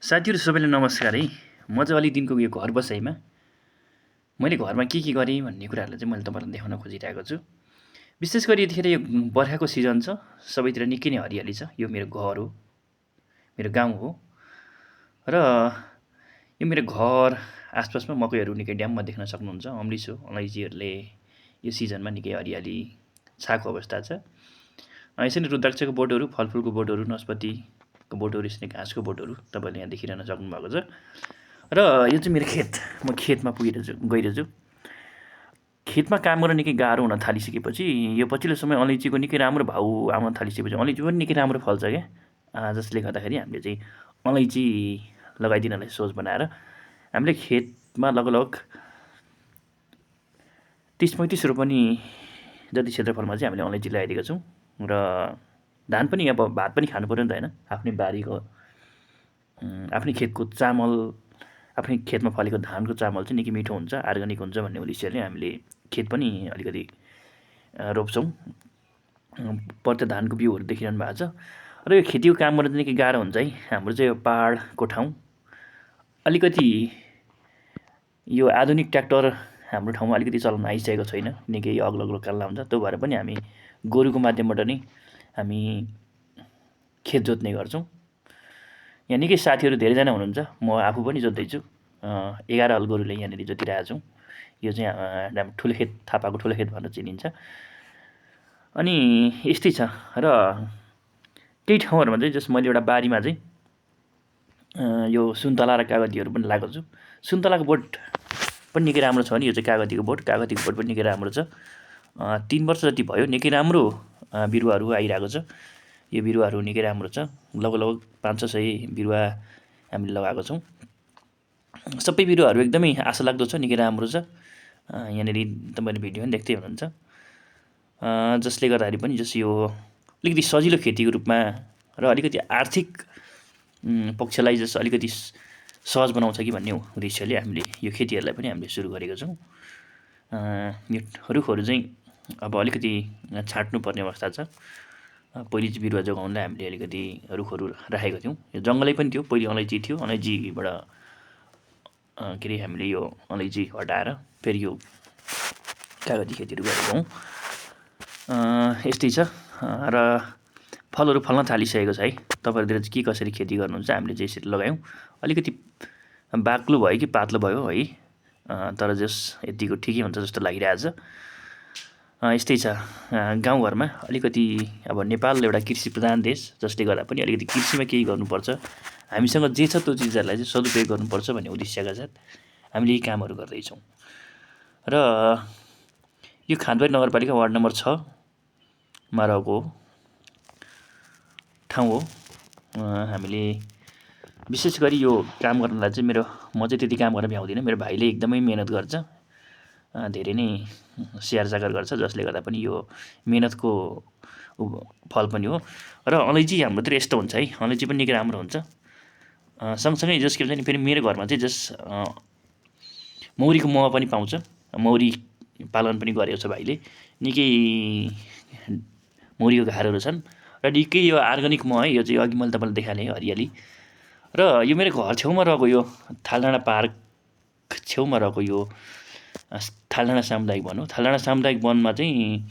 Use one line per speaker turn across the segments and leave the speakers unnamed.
साथीहरू सबैलाई नमस्कार है। म चाहिँ अलि दिनको यो घर बसाइमा मैले घरमा के गरेँ भन्ने कुराहरूलाई चाहिँ मैले तपाईँलाई देखाउन खोजिरहेको छु। विशेष गरी यतिखेर यो बर्खाको सिजन छ, सबैतिर निकै नै हरियाली छ। यो मेरो घर हो, मेरो गाउँ हो र यो मेरो घर आसपासमा मकैहरू निकै ड्याममा देख्न सक्नुहुन्छ। अम्लिसो अलैँचीहरूले यो सिजनमा निकै हरियाली छाएको अवस्था छ। यसरी रुद्राक्षको बोटहरू, फलफुलको बोटहरू, नास्पातीको बोटहरू, यसरी घाँसको बोटहरू तपाईँले यहाँ देखिरहन सक्नुभएको छ। र यो चाहिँ मेरो खेत, म खेतमा गइरहेको छु। खेतमा काम गर्न निकै गाह्रो हुन थालिसकेपछि यो पछिल्लो समय अलैँचीको निकै राम्रो भाउ आउन थालिसकेपछि अलैँची पनि निकै राम्रो फल्छ क्या। जसले गर्दाखेरि हामीले चाहिँ अलैँची लगाइदिनलाई सोच बनाएर हामीले खेतमा लगभग 30-35 रोपनी जति क्षेत्रफलमा चाहिँ हामीले अलैँची लगाइदिएका छौँ। र धान पनि अब भात पनि खानु पऱ्यो नि त होइन। आफ्नै बारीको आफ्नै खेतको चामल, आफ्नै खेतमा फलेको धानको चामल चाहिँ निकै मिठो हुन्छ, अर्ग्यानिक हुन्छ भन्ने उद्देश्यले हामीले खेत पनि अलिकति रोप्छौँ। प्रत्येक धानको बिउहरू देखिरहनु भएको छ। र यो खेतीको काम गर्न चाहिँ निकै गाह्रो हुन्छ है। हाम्रो चाहिँ यो पाहाडको ठाउँ, अलिकति यो आधुनिक ट्र्याक्टर हाम्रो ठाउँमा अलिकति चलाउन आइसकेको छैन, निकै अग्लो काल्ला हुन्छ। त्यो भएर पनि हामी गोरुको माध्यमबाट नै हामी खेत जोत्ने गर्छौँ। यहाँ निकै साथीहरू धेरैजना हुनुहुन्छ, म आफू पनि जोत्दैछु। 11 हल गोरुले यहाँनिर जोतिरहेको छौँ। यो चाहिँ ठुलो खेत, थापाको ठुलो खेत भनेर चिनिन्छ। अनि यस्तै छ। र केही ठाउँहरूमा चाहिँ जस मैले एउटा बारीमा चाहिँ यो सुन्तला र कागतीहरू पनि लगाएको छु। सुन्तलाको बोट पनि निकै राम्रो छ भने यो चाहिँ कागतीको बोट पनि निकै राम्रो छ। 3 वर्ष जति भयो, निकै राम्रो बिरुवाहरू आइरहेको छ। यो बिरुवाहरू निकै राम्रो छ। लगभग 500 बिरुवा हामीले लगाएको छौँ। सबै बिरुवाहरू एकदमै आशालाग्दो छ, निकै राम्रो छ। यहाँनिर तपाईँले भिडियो पनि देख्दै हुनुहुन्छ। जसले गर्दाखेरि पनि जस यो अलिकति सजिलो खेतीको रूपमा र अलिकति आर्थिक पक्षलाई जस अलिकति सहज बनाउँछ कि भन्ने उद्देश्यले हामीले यो खेतीहरूलाई पनि हामीले सुरु गरेका छौँ। यो रुखहरू चाहिँ अब अलिकति छाट्नुपर्ने अवस्था छ। पहिले चाहिँ बिरुवा जोगाउनलाई हामीले अलिकति रुखहरू राखेको थियौँ। यो जङ्गलै पनि थियो, पहिले अलैँची थियो, अलैँचीबाट के अरे हामीले यो अलैँची हटाएर फेरि यो कागती खेतीहरू गरेको हौँ। यस्तै छ। र फलहरू फल्न थालिसकेको छ है। तपाईँहरूतिर चाहिँ के कसरी खेती गर्नुहुन्छ? हामीले चाहिँ यसरी लगायौँ। अलिकति बाक्लो भयो कि पातलो भयो है, तर जस यतिको ठिकै हुन्छ जस्तो लागिरहेछ। यस्तै छ। गाउँघरमा अलिकति अब नेपाल एउटा कृषि प्रधान देश, जसले गर्दा पनि अलिकति कृषिमा केही गर्नुपर्छ, हामीसँग जे छ त्यो चिजहरूलाई चाहिँ सदुपयोग गर्नुपर्छ भन्ने उद्देश्यका साथ हामीले यी कामहरू गर्दैछौँ। र यो खानबारी नगरपालिका वार्ड नम्बर 6 मा रहेको ठाउँ हो। हामीले विशेष गरी यो काम गर्नलाई चाहिँ म चाहिँ त्यति काम गर्न भ्याउँदिनँ। मेरो भाइले एकदमै मेहनत गर्छ, धेरै नै स्याहार चाकर गर्छ, जसले गर्दा पनि यो मेहनतको फल पनि हो। र अलैँची हाम्रोतिर यस्तो हुन्छ है, अलैँची पनि निकै राम्रो हुन्छ। सँगसँगै जस के भन्छ नि, फेरि मेरो घरमा चाहिँ जस मौरीको मह पनि पाउँछ। मौरी पालन पनि गरेको छ भाइले। निकै मौरीको घरहरू छन् र निकै यो अर्ग्यानिक मह है। यो चाहिँ अघि मैले तपाईँलाई देखाएँ हरियाली। र यो मेरो घर छेउमा रहेको यो थालडाँडा पार्क छेउमा रहेको यो थालडाँडा सामुदायिक वन हो। थालडाँडा सामुदायिक वनमा चाहिँ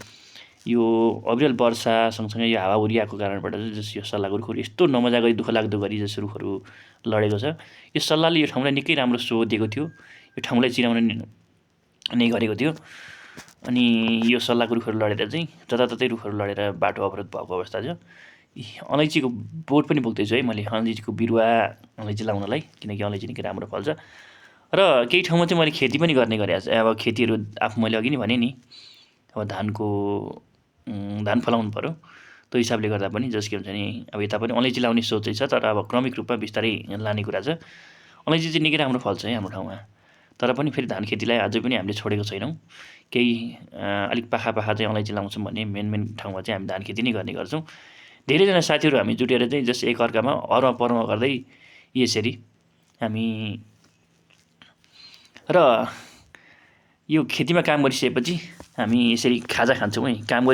यो अविरल वर्षा सँगसँगै यो हावाहुरी आएको कारणबाट चाहिँ जस यो सल्लाहको रुखहरू यस्तो नमजा गरी दुःख लाग्दो गरी जस रुखहरू लडेको छ। यो सल्लाहले यो ठाउँलाई निकै राम्रो सो दिएको थियो, यो ठाउँलाई चिनाउने नै गरेको थियो। अनि यो सल्लाहको रुखहरू लडेर चाहिँ जताततै रुखहरू लडेर बाटो अवरोध भएको अवस्था छ। अलैँचीको बोट पनि बोक्दैछु है मैले, अलैँचीको बिरुवा अलैँची लाउनलाई, किनकि अलैँची निकै राम्रो फल्छ। र केही ठाउँमा चाहिँ मैले खेती पनि गर्ने गरेको छु। अब खेतीहरू आफू मैले अघि नै भने नि, अब धान फलाउनु पऱ्यो। त्यो हिसाबले गर्दा पनि जस के हुन्छ नि, अब यता पनि अलैँची लाउने सोचै छ, तर अब क्रमिक रूपमा बिस्तारै लाने कुरा छ। अलैँची चाहिँ निकै राम्रो फल्छ है हाम्रो ठाउँमा। तर पनि फेरि धान खेतीलाई अझै पनि हामीले छोडेको छैनौँ। केही अलिक पाखा चाहिँ अलैँची लाउँछौँ भने मेन ठाउँमा चाहिँ हामी धान खेती नै गर्ने गर्छौँ। धेरैजना साथीहरू हामी जुटेर चाहिँ जस एकअर्कामा अरमा परमा गर्दै यसरी हामी र यो खेतीमा काम गरिसकेपछि हामी यसरी खाजा खान्छौँ है। काम गरी